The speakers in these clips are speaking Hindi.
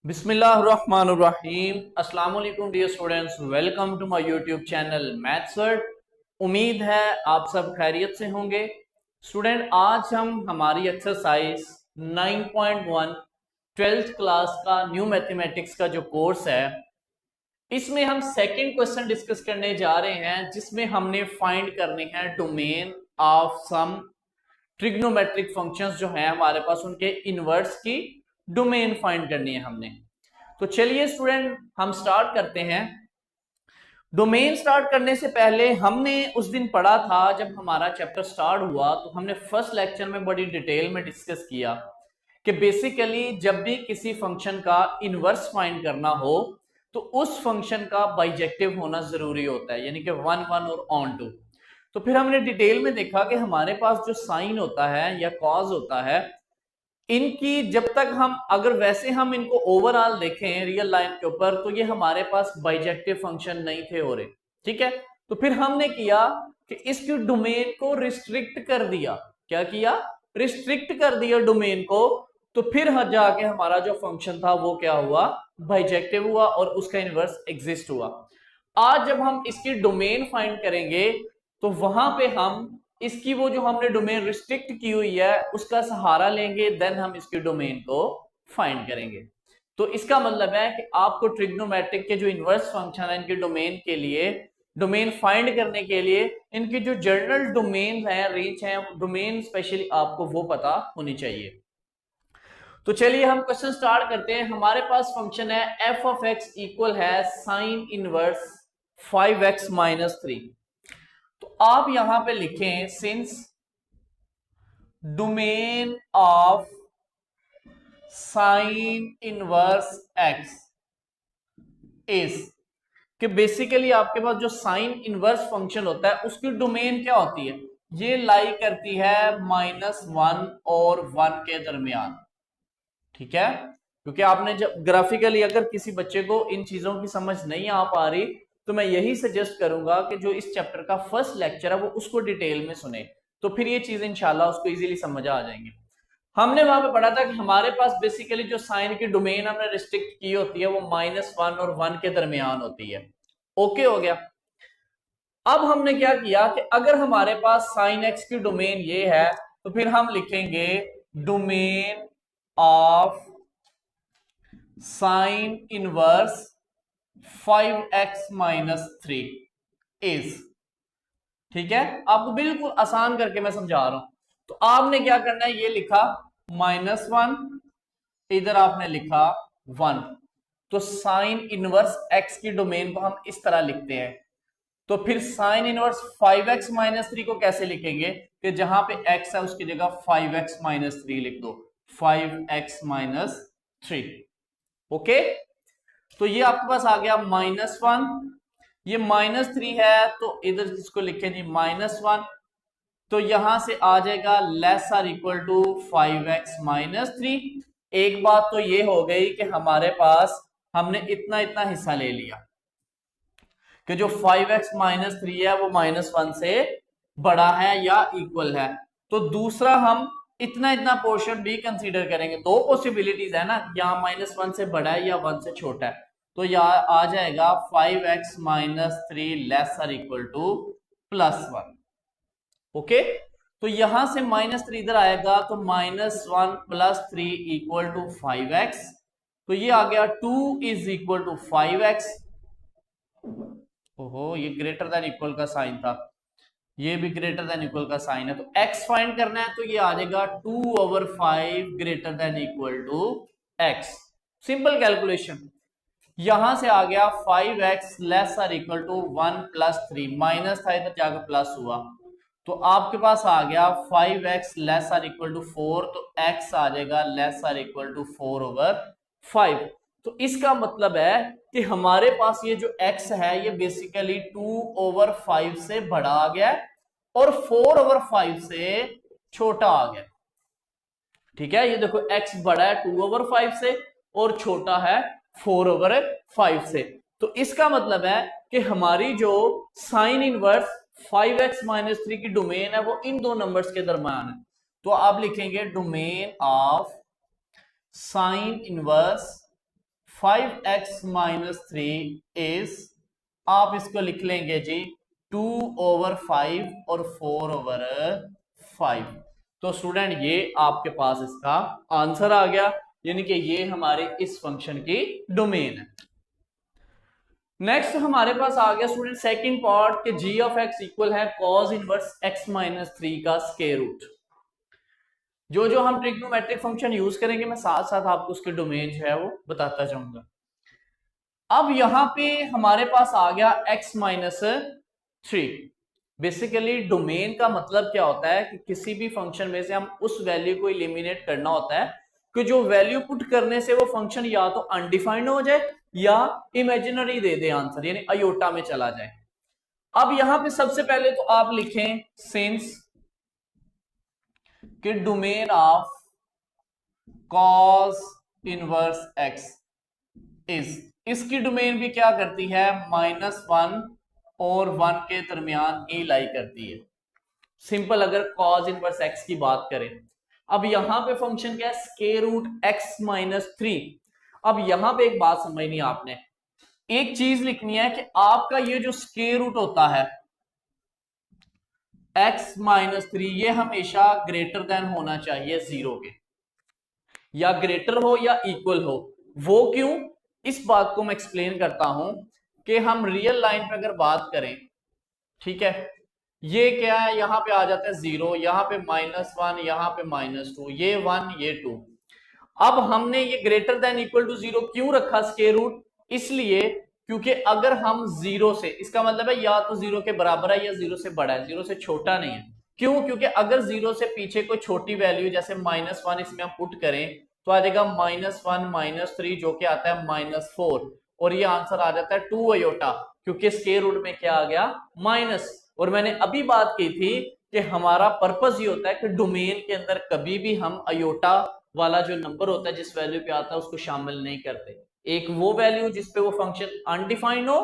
बिस्मिल्लाहिर्रहमानिर्रहीम। अस्सलाम वालेकुम dear students, welcome to my YouTube channel Mathsworld. उम्मीद है आप सब खैरियत से होंगे। स्टूडेंट, आज हम हमारी एक्सरसाइज 9.1 ट्वेल्थ क्लास का न्यू मैथमेटिक्स का जो कोर्स है, इसमें हम सेकंड क्वेश्चन डिस्कस करने जा रहे हैं, जिसमें हमने फाइंड करने हैं domain of some trigonometric functions जो हैं हमारे पास, उनके इनवर्स की डोमेन फाइंड करनी है हमने। तो चलिए स्टूडेंट, हम स्टार्ट करते हैं। डोमेन स्टार्ट करने से पहले हमने उस दिन पढ़ा था, जब हमारा चैप्टर स्टार्ट हुआ तो हमने फर्स्ट लेक्चर में बड़ी डिटेल में डिस्कस किया कि बेसिकली जब भी किसी फंक्शन का इनवर्स फाइंड करना हो तो उस फंक्शन का बाइजेक्टिव होना जरूरी होता है, यानी कि 1 1 और ऑन टू। तो फिर हमने डिटेल में देखा कि हमारे पास जो साइन होता है या कॉज होता है, इनकी जब तक हम अगर वैसे हम इनको ओवरऑल देखें रियल लाइन के ऊपर, तो ये हमारे पास बाइजेक्टिव फंक्शन नहीं थे हो रहे। ठीक है, तो फिर हमने किया कि इसकी डोमेन को रिस्ट्रिक्ट कर दिया। क्या किया? रिस्ट्रिक्ट कर दिया डोमेन को। तो फिर जाके हमारा जो फंक्शन था वो क्या हुआ? बाइजेक्टिव हुआ और उसका इनवर्स एग्जिस्ट हुआ। आज जब हम इसकी डोमेन फाइंड करेंगे तो वहां पे हम इसकी वो जो हमने डोमेन रिस्ट्रिक्ट की हुई है उसका सहारा लेंगे, देन हम इसकी डोमेन को फाइंड करेंगे। तो इसका मतलब है कि आपको ट्रिग्नोमेट्रिक के जो इनवर्स फंक्शन है, इनके डोमेन के लिए, डोमेन फाइंड करने के लिए, इनकी जो जनरल डोमेन है, रेंज है, डोमेन स्पेशली आपको वो पता होनी चाहिए। तो चलिए हम क्वेश्चन स्टार्ट करते हैं। हमारे पास फंक्शन है एफ ऑफ एक्स इक्वल है साइन इनवर्स 5x माइनस 3। तो आप यहां पे लिखें since domain of sine inverse x is, कि बेसिकली आपके पास जो साइन इनवर्स फंक्शन होता है उसकी डोमेन क्या होती है? ये लाई करती है -1 और 1 के दरमियान। ठीक है, क्योंकि आपने जब ग्राफिकली अगर किसी बच्चे को इन चीजों की समझ नहीं आ पा रही तो मैं यही सजेस्ट करूंगा कि जो इस चैप्टर का फर्स्ट लेक्चर है वो उसको डिटेल में सुने, तो फिर ये चीज इंशाल्लाह उसको इजीली समझ आ जाएंगी। हमने वहां पे पढ़ा था कि हमारे पास बेसिकली जो साइन की डोमेन हमने रिस्ट्रिक्ट की होती है वो -1 और 1 के दरमियान होती है। ओके हो गया। अब हमने क्या किया कि अगर हमारे पास साइन एक्स की डोमेन ये है तो फिर हम लिखेंगे domain of sine inverse 5x minus 3 is. ठीक है, आपको बिल्कुल आसान करके मैं समझा रहा हूं। तो आपने क्या करना है, ये लिखा -1, इधर आपने लिखा 1। तो साइन इनवर्स x की डोमेन को हम इस तरह लिखते हैं। तो फिर साइन इनवर्स 5x माइनस 3 को कैसे लिखेंगे कि जहां पे x है उसकी जगह 5x माइनस 3 लिख दो, 5x माइनस 3। ओके, तो ये आपके पास आ गया -1, ये -3 है तो इधर इसको लिखें जी -1। तो यहां से आ जाएगा less or equal to 5x minus 3। एक बात तो ये हो गई कि हमारे पास हमने इतना इतना हिस्सा ले लिया कि जो 5x माइनस 3 है वो -1 से बड़ा है या इक्वल है। तो दूसरा हम इतना इतना पोर्शन भी कंसीडर करेंगे। दो पॉसिबिलिटीज है ना, यहाँ -1 से बड़ा है या 1 से छोटा है। तो यहाँ आ जाएगा 5x minus 3 less or equal to +1। Okay, तो यहां से -3 इधर आएगा तो -1 + 3 इक्वल टू 5x। तो ये आ गया 2 इज इक्वल टू 5x। ओहो, ये ग्रेटर देन इक्वल का साइन था, ये भी ग्रेटर देन इक्वल का साइन है। तो x फाइंड करना है तो ये आ जाएगा 2/5 greater than equal to x। Simple calculation. यहां से आ गया 5x less or equal to 1 + 3, minus था इधर जाकर प्लस हुआ, तो आपके पास आ गया 5x less or equal to 4। तो x आ जाएगा लेस आर इक्वल टू 4/5। तो इसका मतलब है कि हमारे पास ये जो x है ये बेसिकली 2/5 से बड़ा आ गया और 4/5 से छोटा आ गया। ठीक है, ये देखो x बड़ा है 2/5 से और छोटा है 4/5 से। तो इसका मतलब है कि हमारी जो साइन इनवर्स 5x माइनस 3 की डोमेन है वो इन दो नंबर्स के दरमियान है। तो आप लिखेंगे domain of sine inverse 5x minus 3 is, आप इसको लिख लेंगे जी 2/5 और 4/5। तो स्टूडेंट ये आपके पास इसका आंसर आ गया, यानी कि ये हमारे इस फंक्शन की डोमेन है। नेक्स्ट हमारे पास आ गया स्टूडेंट सेकंड पार्ट के g ऑफ x इक्वल है cos इनवर्स x माइनस 3 का स्क्वायर रूट। जो हम ट्रिग्नोमेट्रिक फंक्शन यूज करेंगे मैं साथ साथ आपको उसके डोमेन जो है वो बताता जाऊंगा। अब यहां पे हमारे पास आ गया x माइनस 3। बेसिकली डोमेन का मतलब क्या होता है कि किसी भी फंक्शन में से हम उस वैल्यू को इलिमिनेट करना होता है कि जो वैल्यू पुट करने से वो फंक्शन या तो अनडिफाइंड हो जाए या इमेजिनरी दे दे आंसर, यानी अयोटा में चला जाए। अब यहां पे सबसे पहले तो आप लिखें सिंस कि domain of cos inverse x is, इसकी डोमेन भी क्या करती है -1 और 1 के दरमियान ही लाई करती है। सिंपल अगर cos इनवर्स x की बात करें, अब यहां पे फंक्शन क्या है स्क्वायर रूट x माइनस 3। अब यहां पे एक बात समझनी है आपने, एक चीज लिखनी है कि आपका ये जो स्क्वायर रूट होता है x माइनस 3 ये हमेशा ग्रेटर देन होना चाहिए 0 के, या ग्रेटर हो या इक्वल हो। वो क्यों, इस बात को मैं एक्सप्लेन करता हूं कि हम रियल लाइन पे अगर बात करें, ठीक है, ये क्या है यहां पे आ जाता है 0, यहां पे -1, यहां पे -2, ये 1 ये 2। अब हमने ये ग्रेटर देन इक्वल टू 0 क्यों रखा स्क्वायर रूट, इसलिए क्योंकि अगर हम 0 से, इसका मतलब है या तो 0 के बराबर है या 0 से बड़ा है, 0 से छोटा नहीं है। क्यों, क्योंकि अगर 0 से पीछे कोई छोटी वैल्यू जैसे -1 इसमें हम पुट करें तो आ जाएगा -1 -3 जो कि आता है -4, और ये आंसर आ जाता है 2 अयोटा, क्योंकि स्क्वायर रूट में क्या आ गया माइनस। और मैंने अभी बात की थी कि हमारा पर्पस ये होता है कि डोमेन के अंदर कभी भी हम अयोटा वाला जो नंबर होता है जिस वैल्यू पे आता है उसको शामिल नहीं करते। एक वो वैल्यू जिसपे वो फंक्शन अनडिफाइंड हो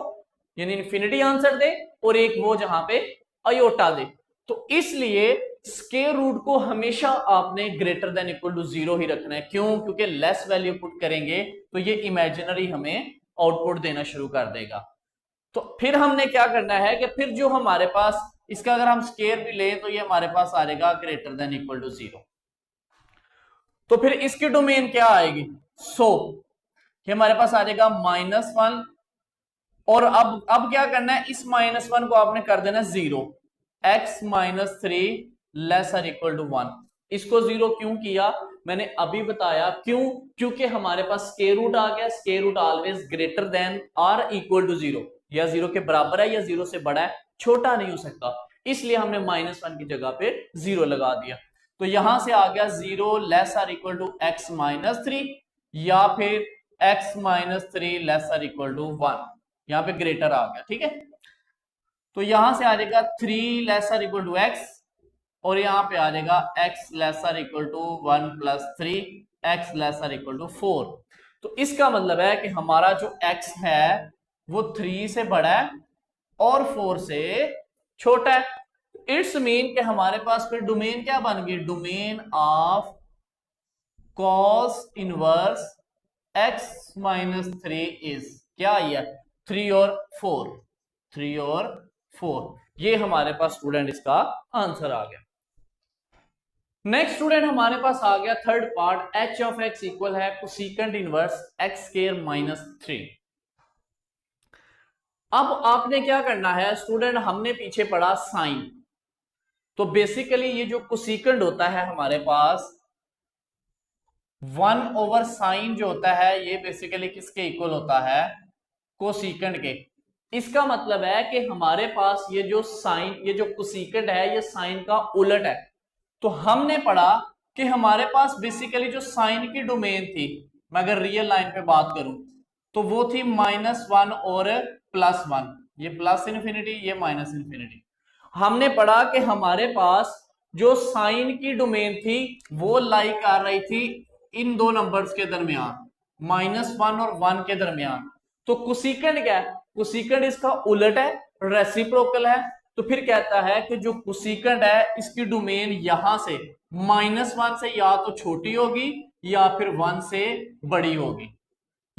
यानी इन्फिनिटी आंसर दे, और एक वो जहां पे अयोटा दे। तो इसलिए स्क्वायर रूट को हमेशा आपने ग्रेटर देन इक्वल टू 0 ही रखना है। क्यों, क्योंकि लेस वैल्यू पुट करेंगे तो ये इमेजिनरी हमें आउटपुट देना शुरू कर देगा। तो फिर हमने क्या करना है कि फिर जो हमारे पास इसका अगर हम स्क्वायर भी लें तो ये हमारे पास आ जाएगा ग्रेटर देन इक्वल टू 0। तो फिर इसकी डोमेन क्या आएगी, ये हमारे पास आ जाएगा -1, और अब क्या करना है, इस -1 को आपने कर देना 0, x minus 3 lesser equal to 1। इसको 0 क्यों किया मैंने अभी बताया, क्यों, क्योंकि हमारे पास स्क्वायर रूट आ गया, square root always greater than और इक्वल टू 0, या 0 के बराबर है या 0 से बड़ा है, छोटा नहीं हो सकता, इसलिए हमने -1 की जगह पे 0 लगा दिया। तो यहां से आ गया 0 lesser equal to x minus 3, या फिर x minus 3 lesser equal to 1, यहां पे ग्रेटर आ गया, ठीक है। तो यहां से आ जाएगा 3 लेसर इक्वल टू x, और यहां पे आ जाएगा x lesser equal to 1 plus 3, x lesser equal to 4। तो इसका मतलब है कि हमारा जो x है वो 3 से बड़ा है और 4 से छोटा है। इट्स मीन कि हमारे पास फिर डोमेन क्या बन गई, domain of cos inverse x minus 3 is क्या आई है 3 और 4, 3 और 4, ये हमारे पास स्टूडेंट इसका आंसर आ गया। नेक्स्ट स्टूडेंट हमारे पास आ गया third part, h of x equal है cosecant inverse x square minus 3। अब आपने क्या करना है स्टूडेंट, हमने पीछे पढ़ा साइन, तो बेसिकली ये जो कोसेकेंट होता है हमारे पास 1 ओवर साइन जो होता है ये बेसिकली किसके इक्वल होता है, कोसेकेंट के। इसका मतलब है कि हमारे पास ये जो साइन, ये जो कोसेकेंट है ये साइन का उलट है। तो हमने पढ़ा कि हमारे पास बेसिकली जो साइन की डोमेन थी, मैं अगर रियल लाइन पे बात करूं तो वो थी -1 और +1, ये प्लस इन्फिनिटी ये माइनस इन्फिनिटी। हमने पढ़ा कि हमारे पास जो साइन की डोमेन थी वो लाई कर रही थी इन दो नंबर्स के दरमियान, -1 और 1 के दरमियान। तो कोसेकेंट क्या है, कोसेकेंट इसका उलट है, रेसिप्रोकल है। तो फिर कहता है कि जो कोसेकेंट है इसकी डोमेन यहां से -1 से या तो छोटी होगी या फिर 1 से बड़ी होगी,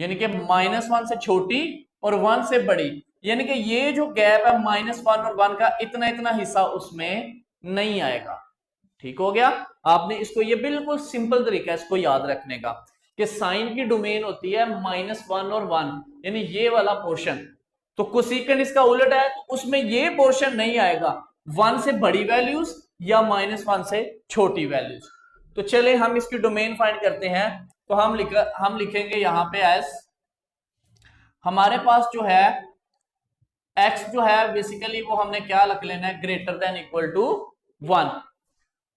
यानी कि -1 से छोटी और 1 से बड़ी, यानी कि ये जो गैप है -1 और 1 का, इतना इतना हिस्सा उसमें नहीं आएगा। ठीक हो गया। आपने इसको, ये बिल्कुल सिंपल तरीका है इसको याद रखने का कि साइन की डोमेन होती है -1 और 1, यानी ये वाला पोर्शन। तो कोसेकेंट इसका उलट है, तो उसमें ये पोर्शन नहीं आएगा, 1 से बड़ी वैल्यूज या -1 से छोटी वैल्यूज। तो चले हम इसकी डोमेन फाइंड करते हैं। तो हम लिखेंगे यहां पे एस, हमारे पास जो है x जो है बेसिकली वो हमने क्या रख लेना है, ग्रेटर देन इक्वल टू 1।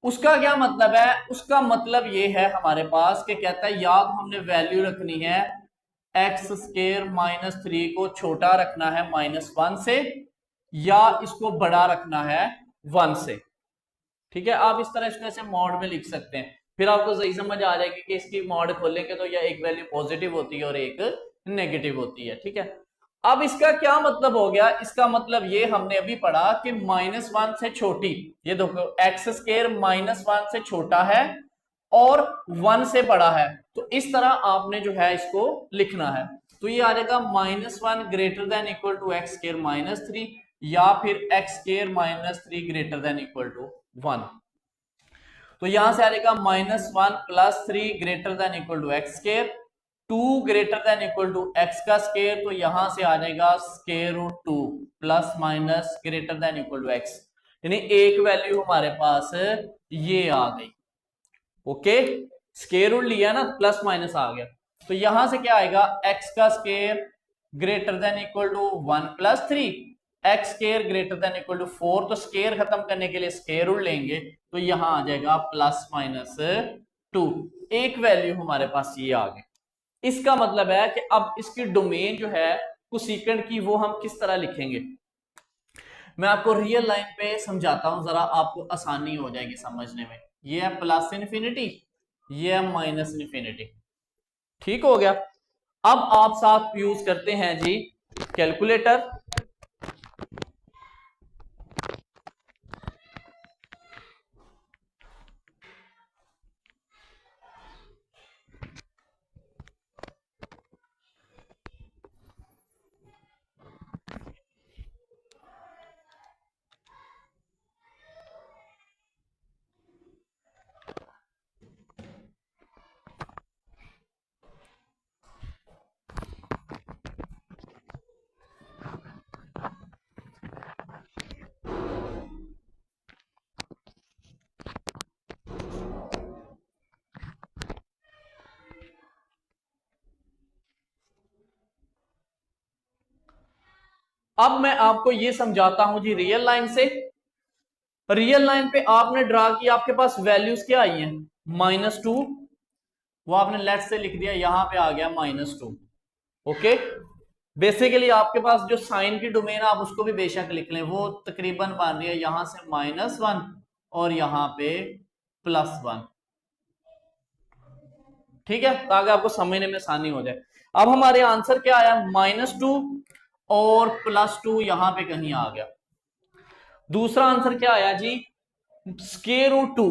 उसका क्या मतलब है, उसका मतलब ये है हमारे पास कि कहता है या तो हमने वैल्यू रखनी है x² -3 को छोटा रखना है -1 से, या इसको बड़ा रखना है 1 से। ठीक है, आप इस तरह इसको ऐसे मॉड में लिख सकते हैं, फिर आपको सही समझ आ जाएगी कि इसकी मॉड खोलेंगे तो यह एक वैल्यू पॉजिटिव होती है और एक नेगेटिव होती है। ठीक है, अब इसका क्या मतलब हो गया, इसका मतलब ये हमने अभी पढ़ा कि -1 से छोटी, ये देखो x² -1 से छोटा है और 1 से बड़ा है, तो इस तरह आपने जो है इसको लिखना है। तो ये आ जाएगा -1 greater than equal to x² -3, या फिर x² -3 greater than equal to 1। तो यहां से आ जाएगा -1 + 3 greater than equal to x², 2 greater than equal to x का स्क्वायर, तो यहां से आ जाएगा √2 ± greater than equal to x, यानी एक वैल्यू हमारे पास ये आ गई। ओके, स्क्वायर रूट लिया ना, प्लस माइनस आ गया, तो यहां से क्या आएगा, x का square greater than equal to 1 + 3, x² greater than equal to 4, तो स्क्वायर खत्म करने के लिए स्क्वायर रूट लेंगे, तो यहां आ जाएगा ±2। एक वैल्यू हमारे पास ये आ गई। इसका मतलब है कि अब इसकी डोमेन जो है कोसेकेंट की, वो हम किस तरह लिखेंगे, मैं आपको रियल लाइन पे समझाता हूं, जरा आपको आसानी हो जाएगी समझने में। ये है +∞, ये है -∞। ठीक हो गया। अब आप साथ यूज करते हैं जी कैलकुलेटर। अब मैं आपको ये समझाता हूं जी रियल लाइन से। रियल लाइन पे आपने ड्रा किया, आपके पास वैल्यूज क्या आई हैं, -2, वो आपने लेफ्ट से लिख दिया, यहां पे आ गया -2। ओके, बेसिकली आपके पास जो साइन की डोमेन है आप उसको भी बेशक लिख लें, वो तकरीबन बन रही है यहां से -1 और यहां पे +1। ठीक है, ताकि आपको समझने में आसानी हो जाए। अब हमारे आंसर क्या आया, -2 और +2 यहां पे कहीं आ गया। दूसरा आंसर क्या आया जी, √2।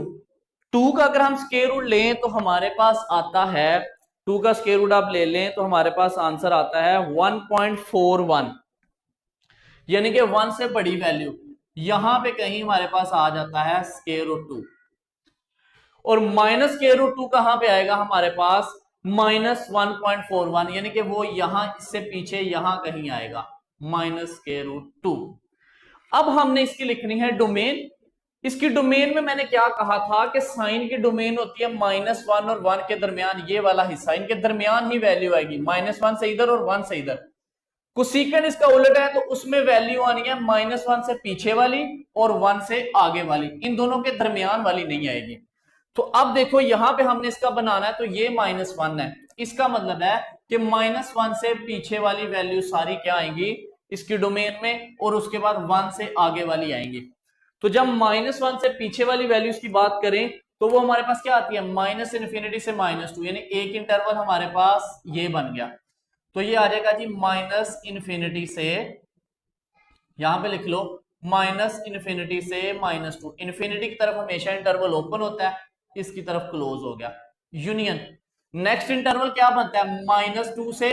2 का अगर हम स्क्वायर रूट लें तो हमारे पास आता है, 2 का स्क्वायर रूट आप ले लें तो हमारे पास आंसर आता है 1.41, यानी कि 1 से बड़ी वैल्यू यहां पे कहीं हमारे पास आ जाता है √2। और -√2 कहां पे आएगा हमारे पास, -1.41, यानी कि वो यहां इससे पीछे यहां कहीं आएगा -√2। अब हमने इसकी लिखनी है डोमेन। इसकी डोमेन में मैंने क्या कहा था कि साइन की डोमेन होती है -1 और 1 के दरमियान, ये वाला हिस्सा, इनके दरमियान ही वैल्यू आएगी, -1 से इधर और 1 से इधर। कोसेकेंट इसका उलट है, तो उसमें वैल्यू आनी है -1 से पीछे वाली और 1 से आगे वाली, इन दोनों के दरमियान वाली नहीं आएगी। तो अब देखो यहां पे हमने इसका बनाना है, तो ये -1 है, इसका मतलब है कि -1 से पीछे वाली वैल्यू सारी क्या आएंगी इसकी डोमेन में, और उसके बाद 1 से आगे वाली आएंगी। तो जब -1 से पीछे वाली वैल्यूज की बात करें तो वो हमारे पास क्या आती है, -∞ से -2, यानी एक इंटरवल हमारे पास ये बन गया। तो ये आ जाएगा जी -∞ से, यहां पे लिख लो -∞ से -2। इन्फिनिटी की तरफ हमेशा इंटरवल ओपन होता है, इसकी तरफ क्लोज हो गया, यूनियन। नेक्स्ट इंटरवल क्या बनता है, -2 से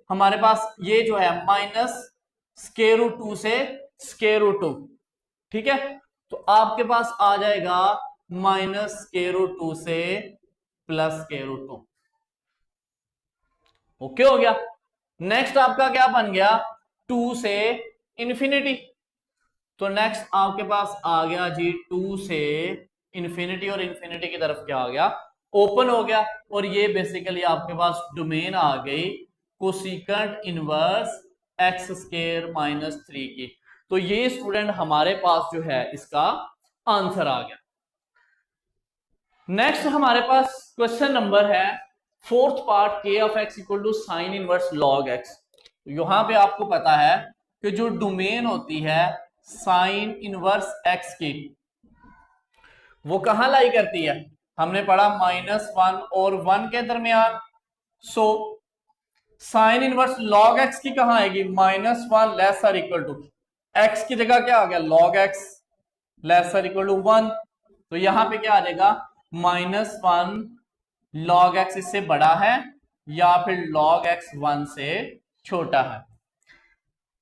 हमारे पास ये जो है -√2 से √2, ठीक है। तो आपके पास आ जाएगा -√2 से +√2। ओके हो गया। नेक्स्ट आपका क्या बन गया, 2 से इंफिनिटी। तो नेक्स्ट आपके पास आ गया जी 2 से इंफिनिटी, और इंफिनिटी की तरफ क्या आ गया, ओपन हो गया। और ये बेसिकली आपके पास डोमेन आ गई कोसिकेंट इनवर्स x² - 3 की। तो ये स्टूडेंट हमारे पास जो है इसका आंसर आ गया। नेक्स्ट हमारे पास क्वेश्चन नंबर है fourth part, k of x equal to sine inverse log x। यहां पे आपको पता है कि जो डोमेन होती है साइन इनवर्स x की, वो कहां लाई करती है, हमने पढ़ा -1 और 1 के दरमियान। So sine inverse log x की कहां आएगी, -1 लेसर इक्वल टू x की जगह क्या आ गया, log x lesser equal to 1। तो यहां पे क्या आ जाएगा, -1 log x इससे बड़ा है या फिर log x 1 से छोटा है।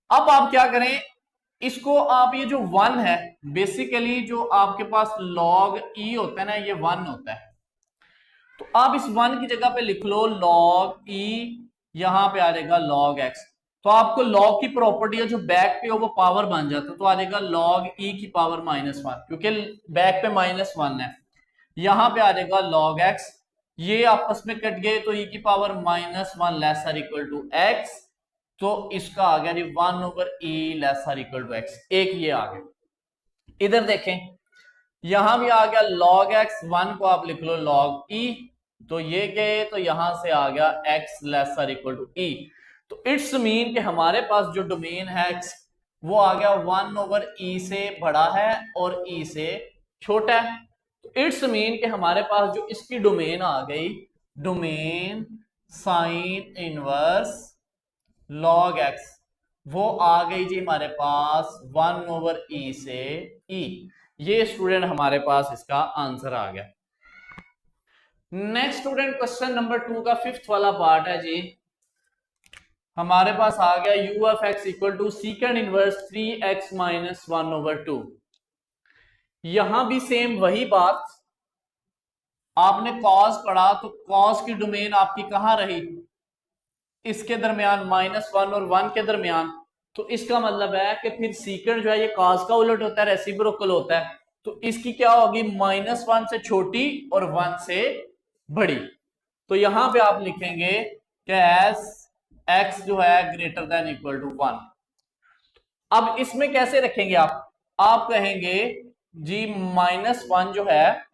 अब आप क्या करें, इसको आप ये जो 1 है, बेसिकली जो आपके पास log e होता है ना, ये 1 होता है। तो आप इस 1 की जगह पे लिख लो log e, यहां पे आ जाएगा log x। तो आपको log की प्रॉपर्टी है जो बैक पे हो वो पावर बन जाता है, तो आ जाएगा log e की पावर -1, क्योंकि बैक पे -1 है। यहां पे आ जाएगा log x, ये आपस में कट गए तो e की power -1 lesser equal to x। तो इसका आ गया जी 1/e lesser equal to x, एक ये आ गया। इधर देखें, यहां भी आ गया log x, 1 को आप लिख लो log e, तो ये गए तो यहां से आ गया x lesser equal to e। तो इट्स मीन कि हमारे पास जो डोमेन है x, वो आ गया 1/e से बड़ा है और e से छोटा है। तो इट्स मीन कि हमारे पास जो इसकी डोमेन आ गई, domain sign inverse log x, वो आ गई जी हमारे पास 1/e से e। ये स्टूडेंट हमारे पास इसका आंसर आ गया। नेक्स्ट स्टूडेंट क्वेश्चन नंबर 2 का 5th वाला पार्ट है जी, हमारे पास आ गया u of x equal to second inverse 3x - 1/2। यहां भी सेम वही बात, आपने cos पढ़ा तो cos की डोमेन आपकी कहां रही, इसके दरमियान -1 और 1 के दरमियान। तो इसका मतलब है कि फिर सीकेंड जो है ये cos का उलट होता है, रेसिप्रोकल होता है। तो इसकी क्या होगी, -1 से छोटी और 1 से बड़ी। तो यहां पे आप लिखेंगे कि एस x जो है ग्रेटर देन इक्वल टू 1। अब इसमें कैसे रखेंगे आप कहेंगे जी -1 जो है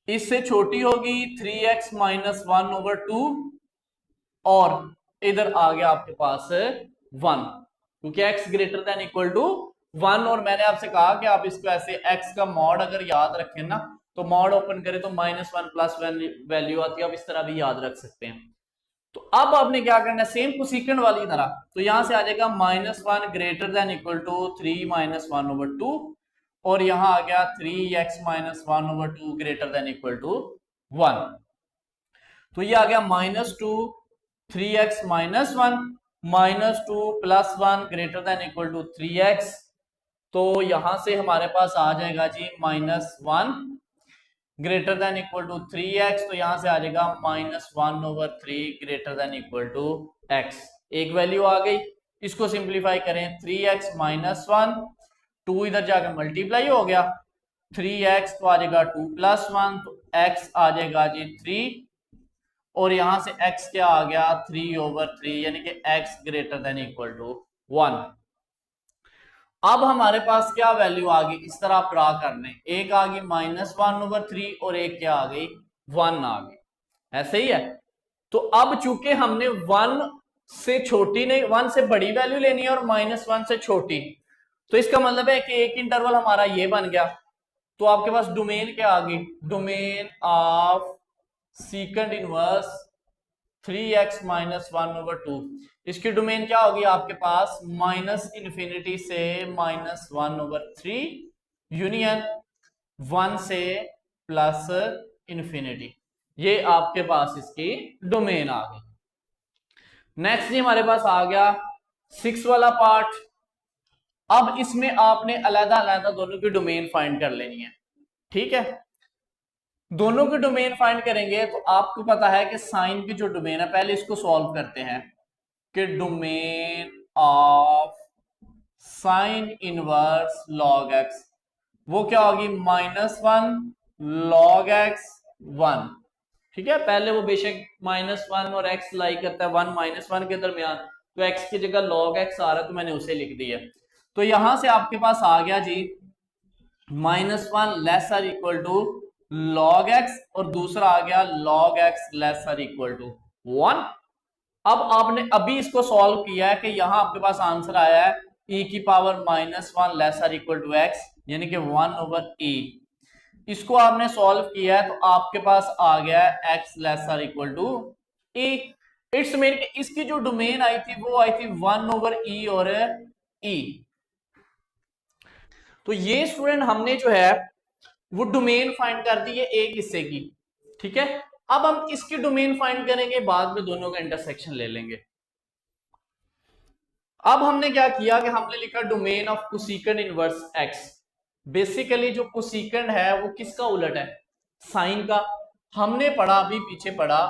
इससे छोटी होगी 3x - 1/2, और इधर आ गया आपके पास 1, क्योंकि x greater than equal to 1। और मैंने आपसे कहा कि आप इसको ऐसे x का मॉड अगर याद रखें ना, तो मॉड ओपन करें तो -1 प्लस वैल्यू आती है, आप इस तरह भी याद रख सकते हैं। तो अब आपने क्या करना है, सेम कोसिकेंड वाली तरह, तो यहां से आ जाएगा -1 ग्रेटर देन इक्वल टू 3 - 1/2, और यहां आ गया 3x - 1/2 greater than equal to 1। तो ये आ गया -2 3x - 1 -2 + 1 greater than equal to 3x। तो यहां से हमारे पास आ जाएगा जी -1 greater than equal to 3x। तो यहां से आ जाएगा -1/3 greater than equal to x। एक वैल्यू आ गई, इसको सिंप्लीफाई करें, 3x - 1, 2 इधर जाकर मल्टीप्लाई हो गया, 3x तो आ जाएगा 2 + 1, तो x आ जाएगा जी 3, और यहां से x क्या आ गया 3/3, यानी कि x greater than equal to 1। अब हमारे पास क्या वैल्यू आ गई, इस तरह ड्रा करने, एक आ गई -1/3 और एक क्या आ गई 1 आ गई, ऐसे ही है। तो अब चूंकि हमने 1 से छोटी नहीं 1 से बड़ी वैल्यू लेनी है और -1 से छोटी, तो इसका मतलब है कि एक इंटरवल हमारा ये बन गया। तो आपके पास डोमेन क्या आ गई, डोमेन ऑफ सीकेंड इनवर्स 3x - 1/2, इसकी डोमेन क्या होगी आपके पास -∞ से -1/3 यूनियन 1 से +∞। ये आपके पास इसकी डोमेन आ गई। नेक्स्ट जी हमारे पास आ गया 6 वाला पार्ट। अब इसमें आपने अलग अलग दोनों की डोमेन फाइंड कर लेनी है। ठीक है, दोनों की डोमेन फाइंड करेंगे तो आपको पता है कि साइन की जो डोमेन है, पहले इसको सॉल्व करते हैं कि domain of sine inverse log x वो क्या होगी, -1 log x 1। ठीक है, पहले वो बेशक -1 और x लाई करता है 1 -1 के दरमियान, तो x की जगह log x आ रहा है तो मैंने उसे लिख दिया। तो यहां से आपके पास आ गया जी -1 lesser equal to log x और दूसरा आ गया log x lesser equal to 1। अब आपने अभी इसको सॉल्व किया है कि यहां आपके पास आंसर आया है e की power -1 lesser equal to x, यानी कि 1/e। इसको आपने सॉल्व किया है तो आपके पास आ गया है x lesser equal to e। It's mean कि इसकी जो डोमेन आई थी वो आई थी 1/e और e। तो ये स्टूडेंट हमने जो है वो डोमेन फाइंड कर दी है एक हिस्से की। ठीक है, अब हम इसकी डोमेन फाइंड करेंगे, बाद में दोनों का इंटरसेक्शन ले लेंगे। अब हमने क्या किया कि हमने लिखा domain of cosecant inverse x। Basically जो कोसेकेंड है वो किसका उलट है, साइन का। हमने पढ़ा, अभी पीछे पढ़ा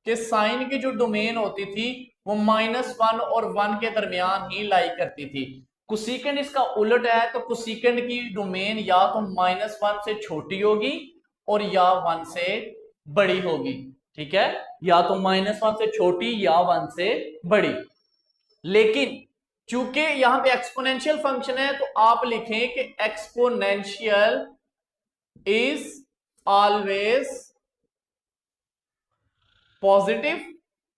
कि साइन की जो डोमेन होती थी वो -1 और 1 के दरमियान ही लाई करती थी। कोसेकेंड इसका उलट है, तो कोसेकेंड की डोमेन या तो -1 से छोटी होगी और या 1 से बड़ी होगी। ठीक है, या तो -1 से छोटी या 1 से बड़ी। लेकिन चूंकि यहां पे एक्सपोनेंशियल फंक्शन है तो आप लिखें कि एक्सपोनेंशियल इज ऑलवेज पॉजिटिव।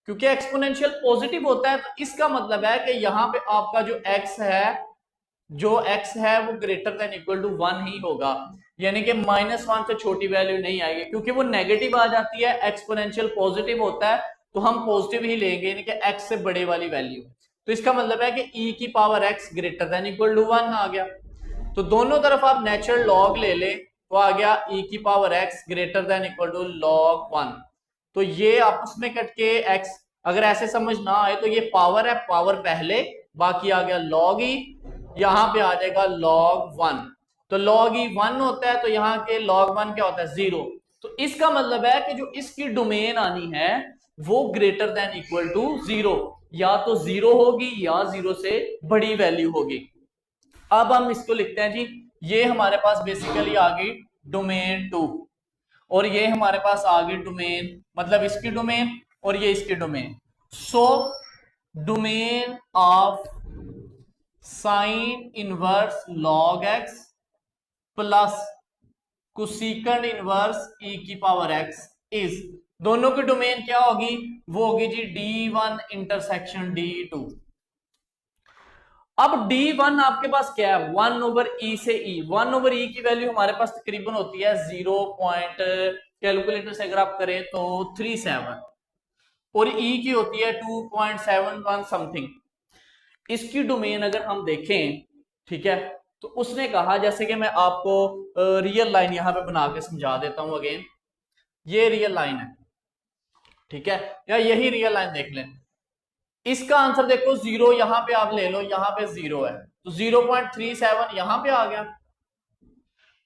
क्योंकि एक्सपोनेंशियल पॉजिटिव होता है तो इसका मतलब है कि यहां पे आपका जो x है वो ग्रेटर देन इक्वल टू 1 ही होगा, यानी कि -1 से छोटी वैल्यू नहीं आएगी। क्योंकि वो नेगेटिव आ जाती है, एक्सपोनेंशियल पॉजिटिव होता है तो हम पॉजिटिव ही लेंगे, यानी कि x से बड़े वाली वैल्यू। तो इसका मतलब है कि e की power x greater than equal to 1 आ गया। तो दोनों तरफ आप नेचुरल लॉग ले ले तो आ गया e की power x greater than equal to log 1। तो ये आपस में कट के x, अगर ऐसे समझ ना आए तो ये पावर है, पावर पहले, बाकी आ गया log e, यहां पे आ जाएगा log 1। तो log e 1 होता है तो यहाँ के log 1 क्या होता है, 0। तो इसका मतलब है कि जो इसकी डोमेन आनी है वो ग्रेटर देन इक्वल टू 0, या तो 0 होगी या 0 से बड़ी वैल्यू होगी। अब हम इसको लिखते हैं जी, ये हमारे पास बेसिकली आ गई डोमेन 2 और ये हमारे पास आ गई डोमेन, मतलब इसकी डोमेन और ये इसकी domain. So domain of sine inverse log x plus cosecant inverse e की पावर x इज, दोनों की डोमेन क्या होगी, वो होगी जी D1 इंटरसेक्शन D2। अब D1 आपके पास क्या है, 1/e से e। 1/e की वैल्यू हमारे पास तकरीबन होती है 0. कैलकुलेटर से अगर आप करें तो 37 और e की होती है 2.71 समथिंग। इसकी डोमेन अगर हम देखें, ठीक है, तो उसने कहा, जैसे कि मैं आपको रियल लाइन यहां पे बना के समझा देता हूं अगेन। ये रियल लाइन है, ठीक है, या यही रियल लाइन देख लें। इसका आंसर देखो 0 यहां पे आप ले लो, यहां पे 0 है तो 0.37 यहां पे आ गया।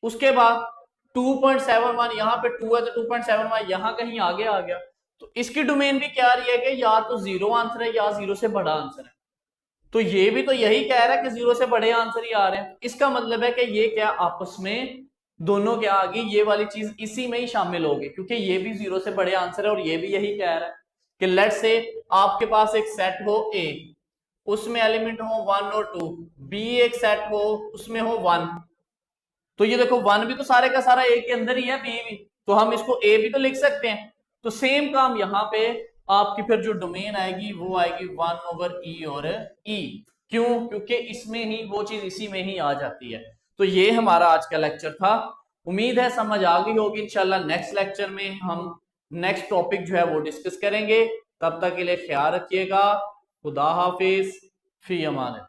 उसके बाद 2.71 यहां पे 2 है तो 2.71 यहां कहीं आगे आ गया। तो इसकी डोमेन भी क्या रही है कि या तो 0 आंसर है या 0 से बड़ा आंसर है। तो ये भी तो यही कह रहा है कि 0 से बड़े आंसर ही आ रहे हैं। इसका मतलब है कि ये क्या आपस में दोनों क्या आ गई, ये वाली चीज इसी में ही शामिल होगी, क्योंकि ये भी 0 से बड़े आंसर है और ये भी यही कह रहा है कि लेट्स से आपके पास एक सेट हो A, उसमें एलिमेंट हो 1 और 2, B एक सेट हो उसमें हो 1। तो ये देखो 1 भी तो सारे का सारा A के अंदर ही है, B भी, तो हम इसको A भी तो लिख सकते हैं। तो सेम काम यहाँ पे आपकी फिर जो डोमेन आएगी वो आएगी 1/e और e। क्यों, क्योंकि इसमें ही वो चीज इसी में ही आ जाती है। तो ये हमारा आज का लेक्चर था, उम्मीद है समझ आ गई होगी। इंशाल्लाह नेक्स्ट लेक्चर में हम नेक्स्ट टॉपिक जो है वो डिस्कस करेंगे। तब तक के लिए ख्याल रखिएगा। खुदा हाफिज, फी अमान।